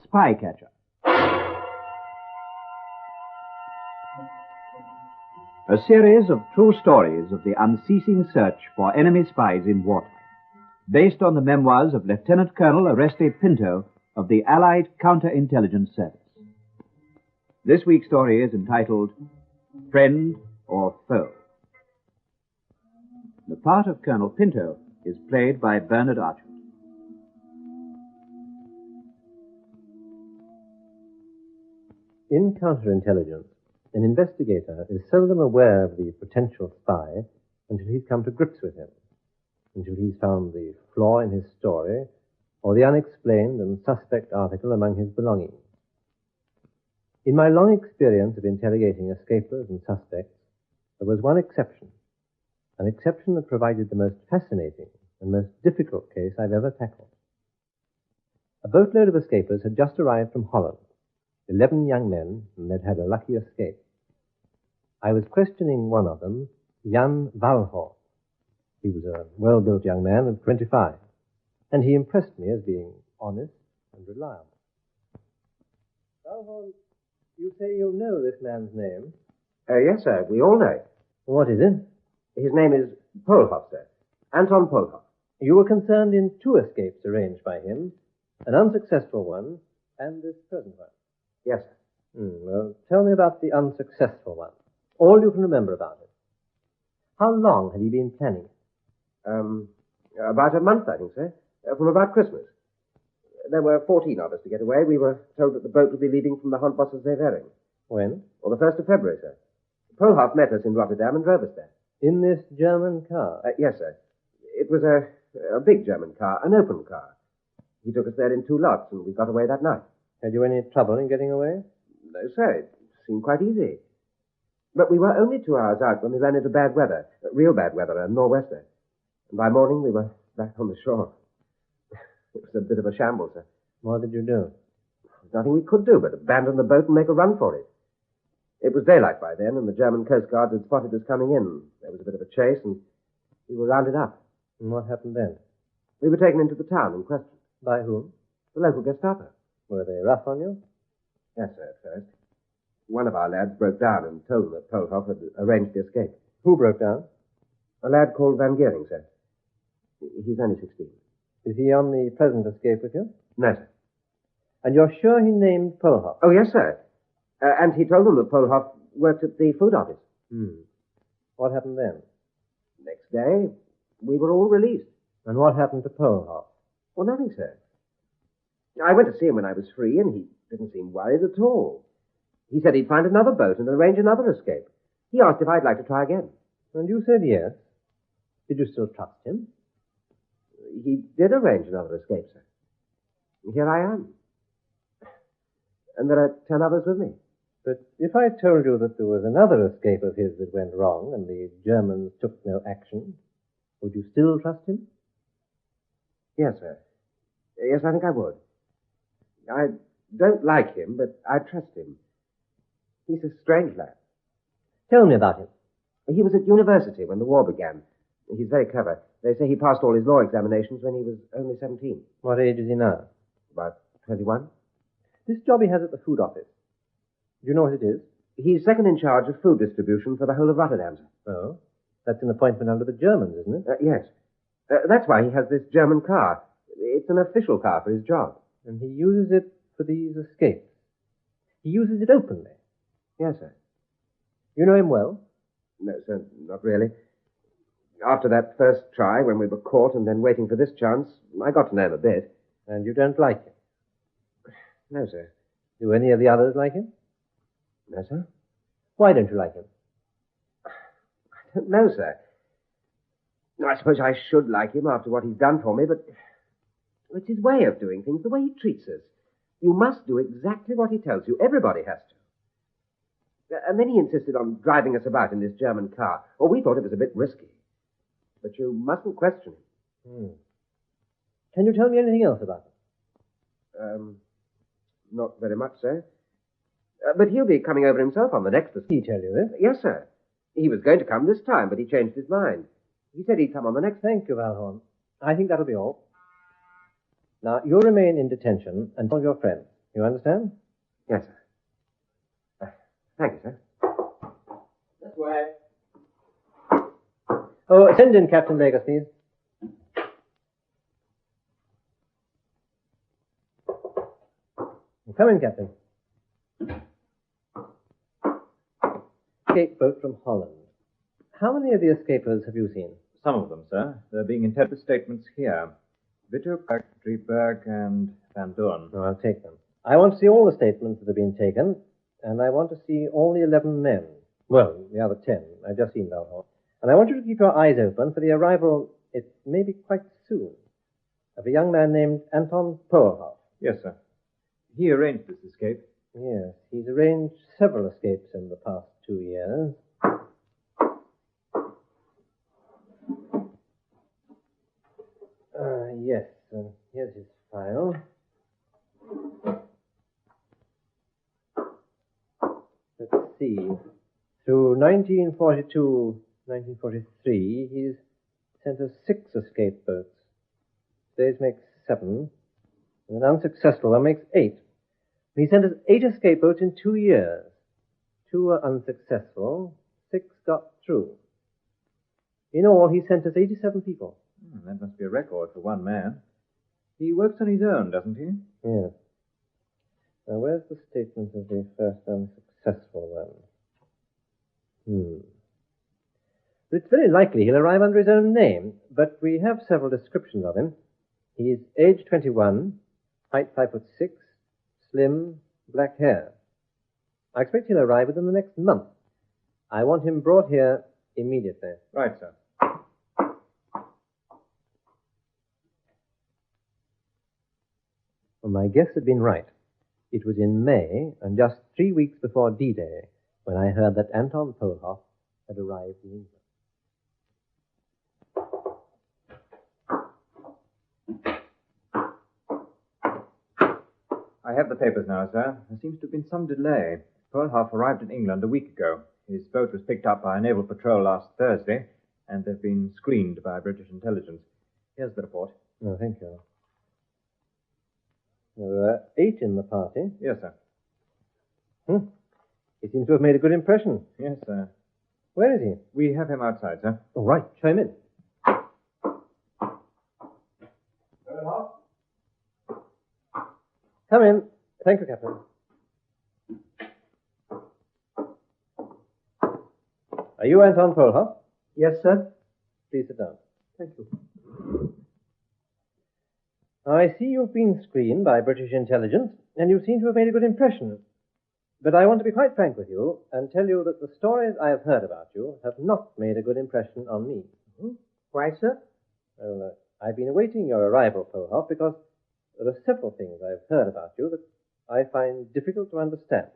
Spy Catcher. A series of true stories of the unceasing search for enemy spies in wartime, based on the memoirs of Lieutenant-Colonel Oreste Pinto of the Allied Counterintelligence Service. This week's story is entitled Friend or Foe. The part of Colonel Pinto is played by Bernard Archer. In counterintelligence, an investigator is seldom aware of the potential spy until he's come to grips with him, until he's found the flaw in his story or the unexplained and suspect article among his belongings. In my long experience of interrogating escapers and suspects, there was one exception, an exception that provided the most fascinating and most difficult case I've ever tackled. A boatload of escapers had just arrived from Holland, 11 young men, and they'd had a lucky escape. I was questioning one of them, Jan Valhor. He was a well-built young man of 25, and he impressed me as being honest and reliable. Valhor, you say you know this man's name? Yes, sir. We all know it. What is it? His name is Polhoff, sir. Anton Polhoff. You were concerned in 2 escapes arranged by him, an unsuccessful one and this present one. Yes, sir. Well, tell me about the unsuccessful one. All you can remember about it. How long had he been planning it? About a month, I think, sir. From about Christmas. There were 14 of us to get away. We were told that the boat would be leaving from the Handbossenseevering. When? On the 1st of February, sir. Polhoff met us in Rotterdam and drove us there. In this German car? Yes, sir. It was a big German car, an open car. He took us there in 2 lots, and we got away that night. Had you any trouble in getting away? No, sir. It seemed quite easy. But we were only 2 hours out when we ran into bad weather, real bad weather, a nor'wester. And by morning, we were back on the shore. It was a bit of a shambles, sir. What did you do? Nothing we could do but abandon the boat and make a run for it. It was daylight by then, and the German Coast Guards had spotted us coming in. There was a bit of a chase, and we were rounded up. And what happened then? We were taken into the town and questioned. By whom? The local Gestapo. Were they rough on you? Yes, sir, at first. One of our lads broke down and told them that Polhoff had arranged the escape. Who broke down? A lad called Van Geering, sir. He's only 16. Is he on the present escape with you? No, sir. And you're sure he named Polhoff? Oh, yes, sir. And he told them that Polhoff worked at the food office. What happened then? Next day, we were all released. And what happened to Polhoff? Well, nothing, sir. I went to see him when I was free, and he didn't seem worried at all. He said he'd find another boat and arrange another escape. He asked if I'd like to try again. And you said yes. Did you still trust him? He did arrange another escape, sir. Here I am. And there are 10 others with me. But if I told you that there was another escape of his that went wrong and the Germans took no action, would you still trust him? Yes, sir. Yes, I think I would. I don't like him, but I trust him. He's a strange lad. Tell me about him. He was at university when the war began. He's very clever. They say he passed all his law examinations when he was only 17. What age is he now? About 21. This job he has at the food office. Do you know what it is? He's second in charge of food distribution for the whole of Rotterdam, sir. Oh, that's an appointment under the Germans, isn't it? Yes. That's why he has this German car. It's an official car for his job. And he uses it for these escapes. He uses it openly. Yes, sir. You know him well? No, sir, not really. After that first try, when we were caught and then waiting for this chance, I got to know him a bit. And you don't like him? No, sir. Do any of the others like him? No, sir. Why don't you like him? I don't know, sir. I suppose I should like him after what he's done for me, but it's his way of doing things, the way he treats us. You must do exactly what he tells you. Everybody has to. And then he insisted on driving us about in this German car. Oh, we thought it was a bit risky. But you mustn't question him. Can you tell me anything else about him? Not very much, sir. But he'll be coming over himself on the next escape. He tell you this? Yes, sir. He was going to come this time, but he changed his mind. He said he'd come on the next. Thank you, Valhorn. I think that'll be all. Now, you'll remain in detention until your friends. You understand? Yes, sir. Thank you, sir. This way. Oh, send in Captain Vegas, please. Come in, Captain. Escape boat from Holland. How many of the escapers have you seen? Some of them, sir. They're being interpreted statements here. Wittek, Drieberg, and Van Doorn. Oh, I'll take them. I want to see all the statements that have been taken, and I want to see all the 11 men. Well, the other 10. I've just seen Valhall. And I want you to keep your eyes open for the arrival, it may be quite soon, of a young man named Anton Polhoff. Yes, sir. He arranged this escape. Yes, he's arranged several escapes in the past 2 years. Yes, here's his file. Let's see. Through 1942, 1943, he's sent us 6 escape boats. Today's makes 7, and an unsuccessful one makes 8. He sent us 8 escape boats in 2 years. 2 were unsuccessful, 6 got through. In all, he sent us 87 people. That must be a record for one man. He works on his own, doesn't he? Yes. Now, where's the statement of the first unsuccessful one? It's very likely he'll arrive under his own name, but we have several descriptions of him. He's age 21, height 5'6", slim, black hair. I expect he'll arrive within the next month. I want him brought here immediately. Right, sir. Well, my guess had been right. It was in May, and just 3 weeks before D-Day, when I heard that Anton Polhoff had arrived in England. I have the papers now, sir. There seems to have been some delay. Polhoff arrived in England a week ago. His boat was picked up by a naval patrol last Thursday, and they've been screened by British intelligence. Here's the report. Oh, thank you. There were 8 in the party. Yes, sir. He seems to have made a good impression. Yes, sir. Where is he? We have him outside, sir. All right, show him in. Come in. Thank you, Captain. Are you Anton Polhoff? Yes, sir. Please sit down. Thank you. I see you've been screened by British intelligence, and you seem to have made a good impression. But I want to be quite frank with you and tell you that the stories I have heard about you have not made a good impression on me. Why, sir? Well, I've been awaiting your arrival, Polhoff, because there are several things I've heard about you that I find difficult to understand.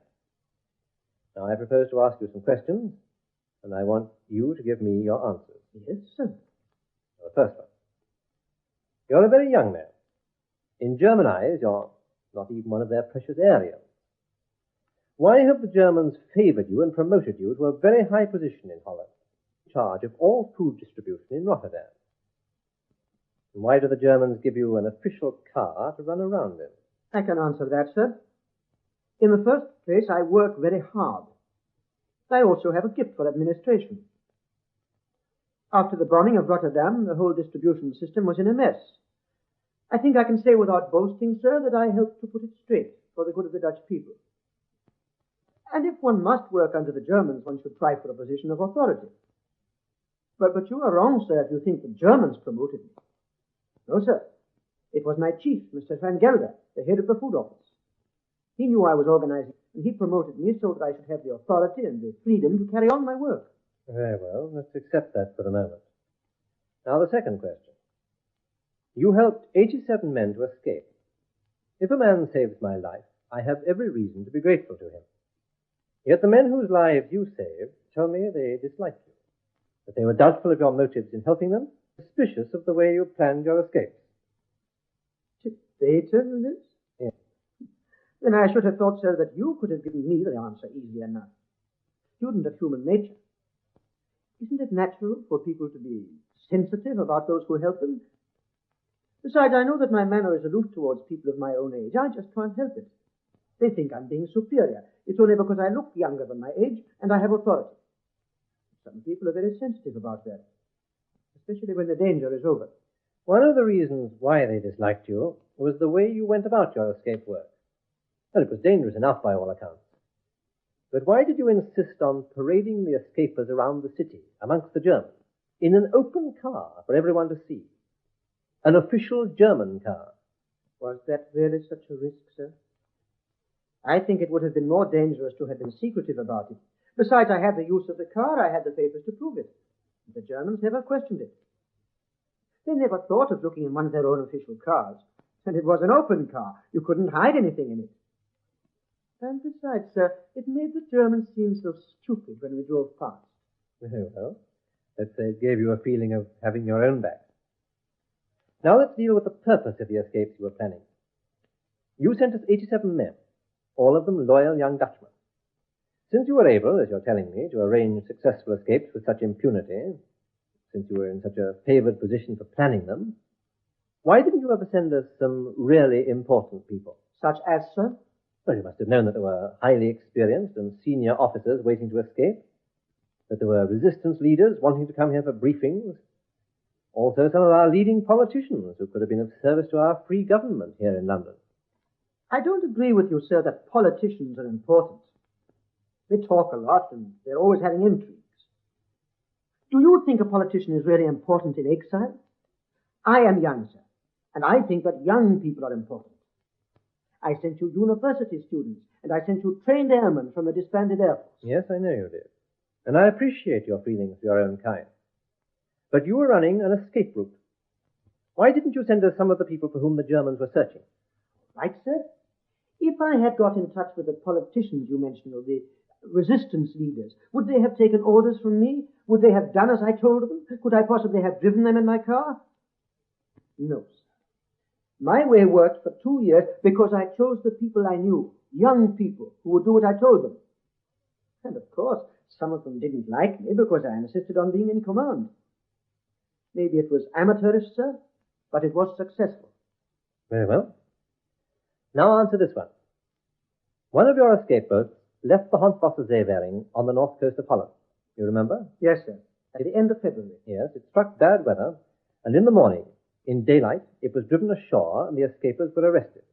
Now, I propose to ask you some questions, and I want you to give me your answers. Yes, sir. The first one. You're a very young man. In German eyes, you're not even one of their precious Aryans. Why have the Germans favored you and promoted you to a very high position in Holland, in charge of all food distribution in Rotterdam? And why do the Germans give you an official car to run around in? I can answer that, sir. In the first place, I work very hard. I also have a gift for administration. After the bombing of Rotterdam, the whole distribution system was in a mess. I think I can say without boasting, sir, that I helped to put it straight for the good of the Dutch people. And if one must work under the Germans, one should try for a position of authority. But you are wrong, sir, if you think the Germans promoted me. No, sir. It was my chief, Mr. Van Gelder, the head of the food office. He knew I was organizing, and he promoted me so that I should have the authority and the freedom to carry on my work. Very well. Let's accept that for the moment. Now, the second question. You helped 87 men to escape. If a man saves my life, I have every reason to be grateful to him. Yet the men whose lives you saved tell me they dislike you, that they were doubtful of your motives in helping them, suspicious of the way you planned your escapes. Did they tell you this? Yes. Then I should have thought, sir, that you could have given me the answer easily enough. Student of human nature. Isn't it natural for people to be sensitive about those who help them? Besides, I know that my manner is aloof towards people of my own age. I just can't help it. They think I'm being superior. It's only because I look younger than my age and I have authority. Some people are very sensitive about that, especially when the danger is over. One of the reasons why they disliked you was the way you went about your escape work. Well, it was dangerous enough by all accounts. But why did you insist on parading the escapers around the city, amongst the Germans, in an open car for everyone to see? An official German car. Was that really such a risk, sir? I think it would have been more dangerous to have been secretive about it. Besides, I had the use of the car, I had the papers to prove it. The Germans never questioned it. They never thought of looking in one of their own official cars. And it was an open car. You couldn't hide anything in it. And besides, sir, it made the Germans seem so stupid when we drove past. Well, let's say it gave you a feeling of having your own back. Now let's deal with the purpose of the escapes you were planning. You sent us 87 men, all of them loyal young Dutchmen. Since you were able, as you're telling me, to arrange successful escapes with such impunity, since you were in such a favored position for planning them, why didn't you ever send us some really important people? Such as, sir? Well, you must have known that there were highly experienced and senior officers waiting to escape, that there were resistance leaders wanting to come here for briefings, also some of our leading politicians who could have been of service to our free government here in London. I don't agree with you, sir, that politicians are important. They talk a lot and they're always having intrigues. Do you think a politician is really important in exile? I am young, sir, and I think that young people are important. I sent you university students, and I sent you trained airmen from the disbanded Air Force. Yes, I know you did. And I appreciate your feelings for your own kind. But you were running an escape route. Why didn't you send us some of the people for whom the Germans were searching? Right, sir. If I had got in touch with the politicians you mentioned, or the resistance leaders, would they have taken orders from me? Would they have done as I told them? Could I possibly have driven them in my car? No, sir. My way worked for 2 years because I chose the people I knew, young people who would do what I told them. And of course, some of them didn't like me because I insisted on being in command. Maybe it was amateurish, sir, but it was successful. Very well. Now answer this one. One of your escape boats left the Hanswasserseewering on the north coast of Holland. You remember? Yes, sir. At the end of February. Yes, it struck bad weather, and in the morning, in daylight, it was driven ashore and the escapers were arrested.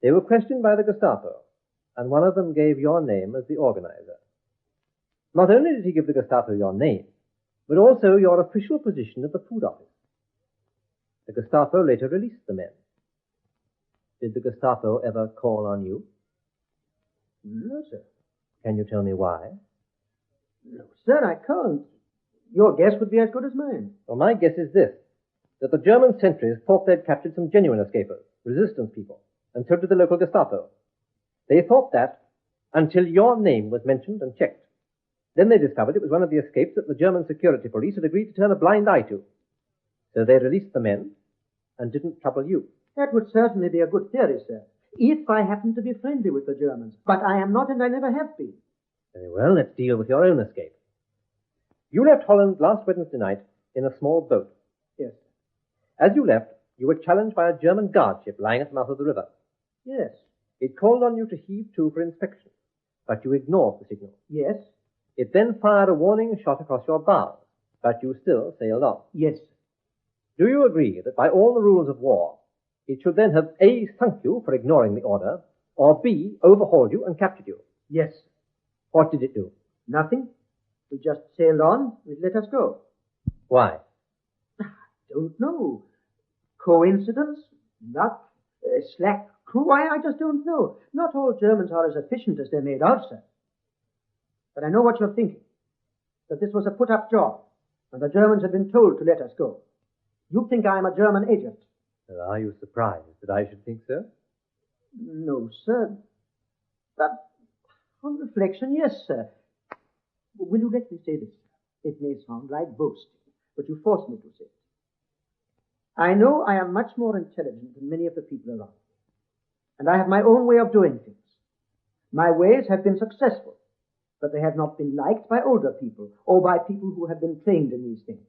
They were questioned by the Gestapo, and one of them gave your name as the organizer. Not only did he give the Gestapo your name, but also your official position at the food office. The Gestapo later released the men. Did the Gestapo ever call on you? No, sir. Can you tell me why? No, sir, I can't. Your guess would be as good as mine. Well, my guess is this, that the German sentries thought they'd captured some genuine escapers, resistance people, and so did the local Gestapo. They thought that until your name was mentioned and checked. Then they discovered it was one of the escapes that the German security police had agreed to turn a blind eye to. So they released the men and didn't trouble you. That would certainly be a good theory, sir, if I happened to be friendly with the Germans. But I am not, and I never have been. Very well, let's deal with your own escape. You left Holland last Wednesday night in a small boat. Yes. As you left, you were challenged by a German guard ship lying at the mouth of the river. Yes. It called on you to heave to for inspection, but you ignored the signal. Yes. It then fired a warning shot across your bows, but you still sailed on. Yes. Do you agree that by all the rules of war, it should then have A, sunk you for ignoring the order, or B, overhauled you and captured you? Yes. What did it do? Nothing. We just sailed on. It let us go. Why? I don't know. Coincidence? Luck? Slack crew? I just don't know. Not all Germans are as efficient as they're made out, sir. But I know what you're thinking. That this was a put-up job, and the Germans had been told to let us go. You think I am a German agent. Well, are you surprised that I should think so? No, sir. But on reflection, yes, sir. Will you let me say this? It may sound like boasting, but you force me to say it. I know I am much more intelligent than many of the people around me, and I have my own way of doing things. My ways have been successful, but they have not been liked by older people or by people who have been trained in these things.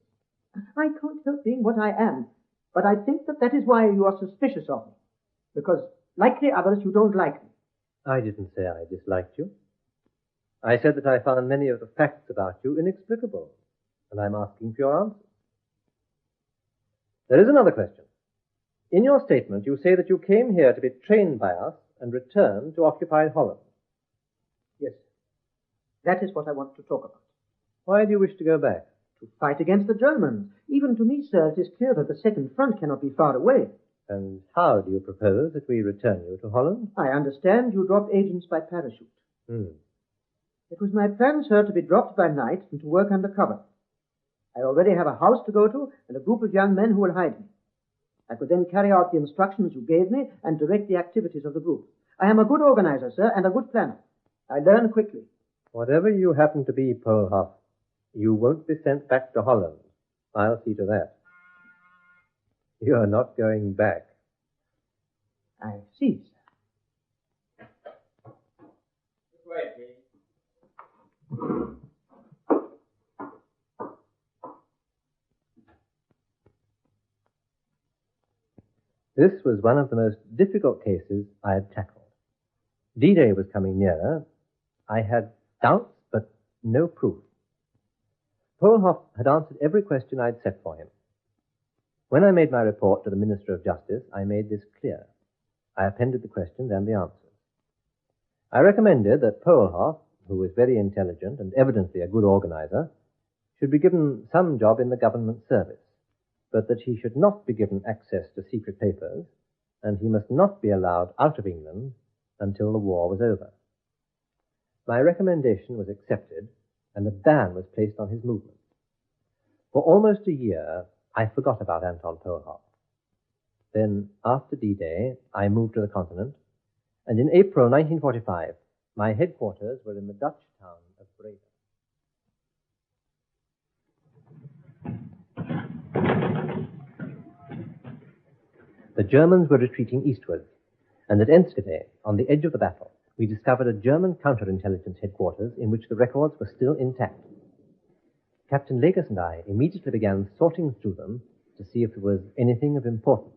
I can't help being what I am, but I think that is why you are suspicious of me, because, like the others, you don't like me. I didn't say I disliked you. I said that I found many of the facts about you inexplicable, and I'm asking for your answer. There is another question. In your statement, you say that you came here to be trained by us and returned to occupied Holland. Yes. That is what I want to talk about. Why do you wish to go back? To fight against the Germans. Even to me, sir, it is clear that the second front cannot be far away. And how do you propose that we return you to Holland? I understand you drop agents by parachute. It was my plan, sir, to be dropped by night and to work under cover. I already have a house to go to and a group of young men who will hide me. I could then carry out the instructions you gave me and direct the activities of the group. I am a good organizer, sir, and a good planner. I learn quickly. Whatever you happen to be, Polhoff, you won't be sent back to Holland. I'll see to that. You're not going back. I see, sir. This way, please. This was one of the most difficult cases I had tackled. D-Day was coming nearer. I had doubts, but no proof. Polhoff had answered every question I'd set for him. When I made my report to the Minister of Justice, I made this clear. I appended the questions and the answers. I recommended that Polhoff, who was very intelligent and evidently a good organizer, should be given some job in the government service, but that he should not be given access to secret papers, and he must not be allowed out of England until the war was over. My recommendation was accepted, and a ban was placed on his movements. For almost a year, I forgot about Anton Polhoff. Then, after D-Day, I moved to the continent, and in April 1945, my headquarters were in the Dutch town of Breda. The Germans were retreating eastward, and at Enschede, on the edge of the battle, we discovered a German counterintelligence headquarters in which the records were still intact. Captain Legers and I immediately began sorting through them to see if there was anything of importance.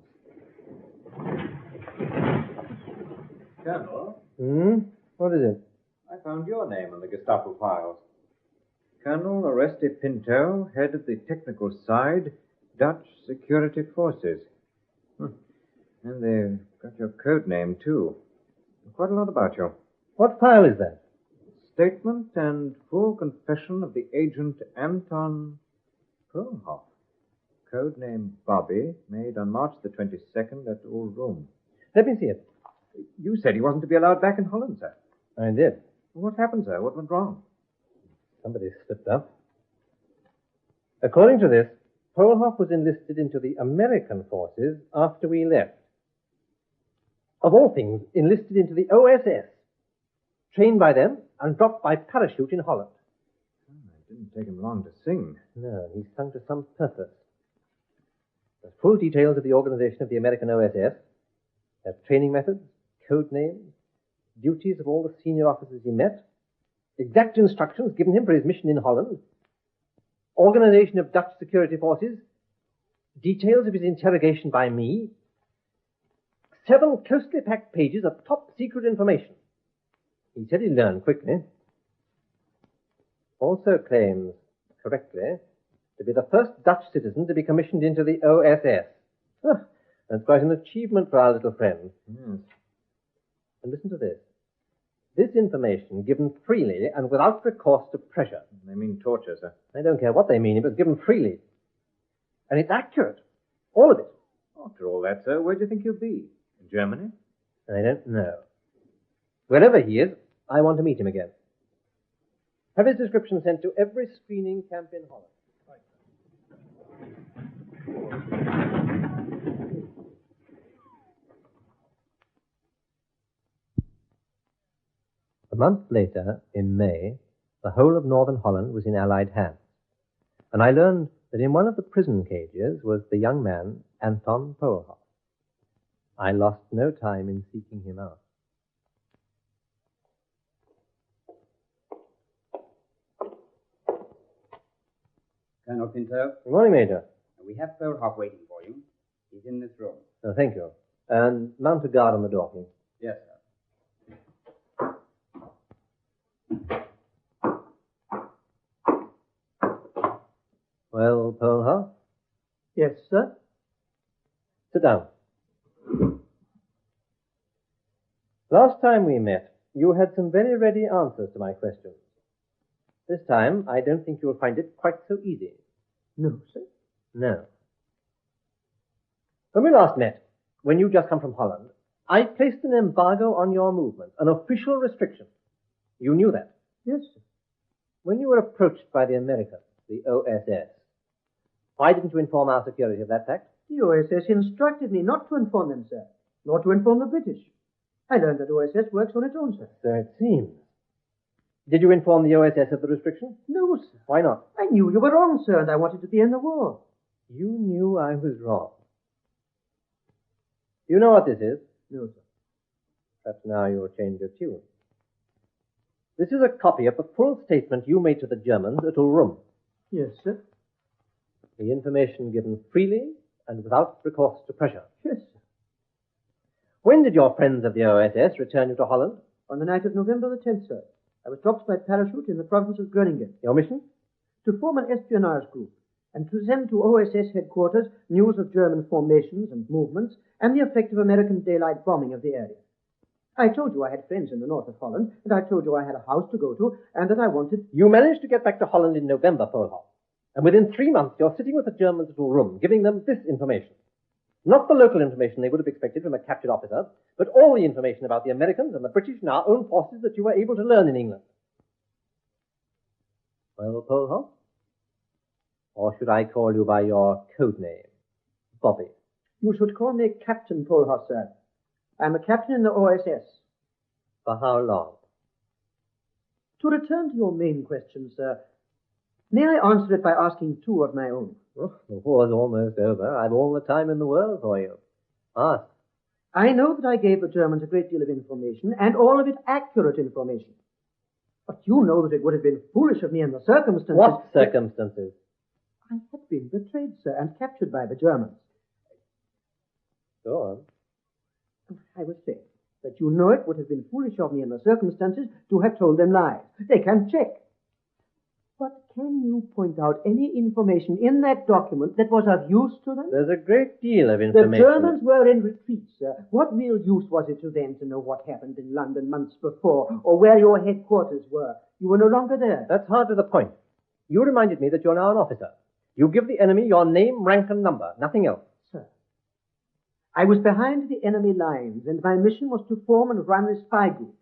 Colonel, What is it? I found your name on the Gestapo files. Colonel Oreste Pinto, head of the technical side, Dutch Security Forces. And they've got your code name, too. Quite a lot about you. What file is that? Statement and full confession of the agent Anton Polhoff. Code name Bobby, made on March the 22nd at Old Rome. Let me see it. You said he wasn't to be allowed back in Holland, sir. I did. What happened, sir? What went wrong? Somebody slipped up. According to this, Polhoff was enlisted into the American forces after we left. Of all things, enlisted into the OSS, trained by them and dropped by parachute in Holland. It didn't take him long to sing. No, he sung to some purpose. There's full details of the organization of the American OSS, their training methods, code names, duties of all the senior officers he met, exact instructions given him for his mission in Holland, organization of Dutch security forces, details of his interrogation by me, 7 closely packed pages of top-secret information. He said he learned quickly. Also claims, correctly, to be the first Dutch citizen to be commissioned into the OSS. That's quite an achievement for our little friend. Yes. And listen to this. This information given freely and without recourse to pressure. They mean torture, sir. I don't care what they mean, it was given freely. And it's accurate. All of it. After all that, sir, where do you think he'll be? In Germany? I don't know. Wherever he is, I want to meet him again. Have his description sent to every screening camp in Holland. A month later, in May, the whole of northern Holland was in Allied hands, and I learned that in one of the prison cages was the young man Anton Polhoff. I lost no time in seeking him out. Colonel Pinto, Good morning, Major. we have Polhoff waiting for you. He's in this room. Thank you. And mount a guard on the door, please. Yes, sir. Well, Polhoff, Yes, sir. sit down. Last time we met, you had some very ready answers to my questions. This time, I don't think you'll find it quite so easy. No, sir. No. When we last met, when you just come from Holland, I placed an embargo on your movement, an official restriction. You knew that. Yes, sir. When you were approached by the Americans, the OSS, why didn't you inform our security of that fact? The OSS instructed me not to inform them, sir, nor to inform the British. I learned that OSS works on its own, sir. So it seems. Did you inform the OSS of the restriction? No, sir. Why not? I knew you were wrong, sir, and I wanted to be in the war. You knew I was wrong. You know what this is? No, sir. Perhaps now you'll change your tune. This is a copy of the full statement you made to the Germans at Ulrum. Yes, sir. The information given freely and without recourse to pressure. Yes, sir. When did your friends of the OSS return you to Holland? On the night of November the 10th, sir. I was dropped by parachute in the province of Groningen Your mission? to form an espionage group and to send to OSS headquarters news of German formations and movements and the effect of American daylight bombing of the area. I told you I had friends in the north of Holland, and I told you I had a house to go to, and that I wanted... You managed to get back to Holland in November, Polhoff. And within 3 months, you're sitting with the Germans at Ulrum, giving them this information. Not the local information they would have expected from a captured officer, but all the information about the Americans and the British and our own forces that you were able to learn in England. Well, Polhoff? Or should I call you by your code name, Bobby? You should call me Captain Polhoff, sir. I'm a captain in the OSS. For how long? To return to your main question, sir, may I answer it by asking two of my own? Oh, the war's almost over. I've all the time in the world for you. Ask. I know that I gave the Germans a great deal of information, and all of it accurate information. But you know that it would have been foolish of me in the circumstances... What circumstances? I had been betrayed, sir, and captured by the Germans. Go on. I was saying that you know it would have been foolish of me in the circumstances to have told them lies. They can check. But can you point out any information in that document that was of use to them? There's a great deal of The information. Germans were in retreat, sir. What real use was it to them to know what happened in London months before, or where your headquarters were? You were no longer there. That's hard to the point. You reminded me that you're now an officer. You give the enemy your name, rank, and number. Nothing else. Sir, I was behind the enemy lines, and my mission was to form and run a spy group.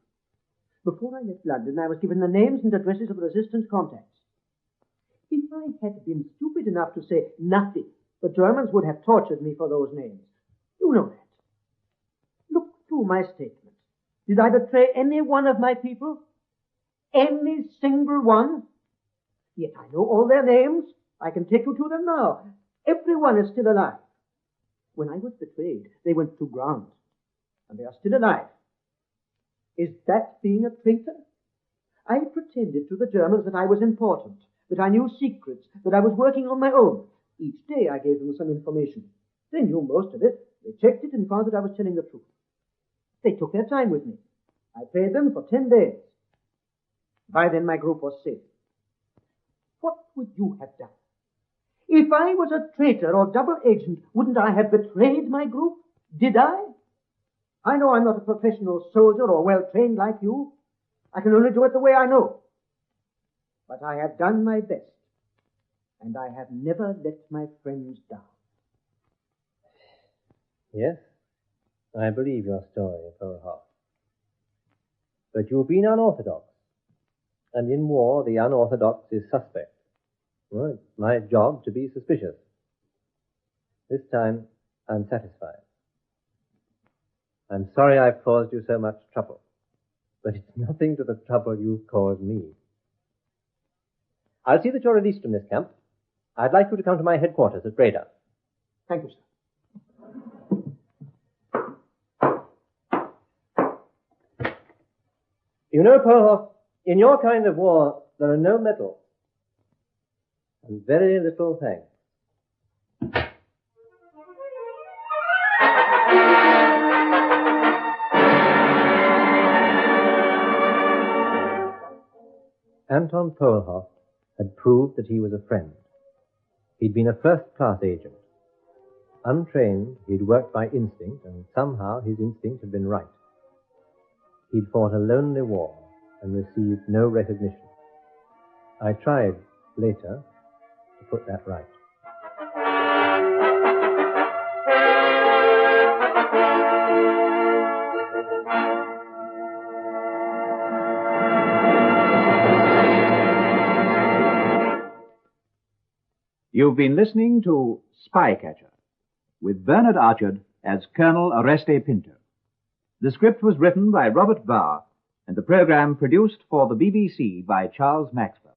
Before I left London, I was given the names and addresses of resistance contacts. If I had been stupid enough to say nothing, the Germans would have tortured me for those names. You know that. Look through my statement. Did I betray any one of my people? Any single one? Yet I know all their names. I can take you to them now. Everyone is still alive. When I was betrayed, they went to ground, and they are still alive. Is that being a traitor? I pretended to the Germans that I was important, that I knew secrets, that I was working on my own. Each day I gave them some information. They knew most of it. They checked it and found that I was telling the truth. They took their time with me. I paid them for 10 days. By then my group was safe. What would you have done? If I was a traitor or double agent, wouldn't I have betrayed my group? Did I? I know I'm not a professional soldier or well-trained like you. I can only do it the way I know. But I have done my best, and I have never let my friends down. Yes, I believe your story, Polhoff. But you've been unorthodox, and in war the unorthodox is suspect. Well, it's my job to be suspicious. This time, I'm satisfied. I'm sorry I've caused you so much trouble, but it's nothing to the trouble you've caused me. I'll see that you're released from this camp. I'd like you to come to my headquarters at Breda. Thank you, sir. You know, Polhoff, in your kind of war, there are no medals. And very little thanks. Anton Polhoff had proved that he was a friend. He'd been a first-class agent. Untrained, he'd worked by instinct, and somehow his instinct had been right. He'd fought a lonely war and received no recognition. I tried, later, to put that right. You've been listening to Spycatcher, with Bernard Archard as Colonel Oreste Pinto. The script was written by Robert Barr, and the program produced for the BBC by Charles Maxwell.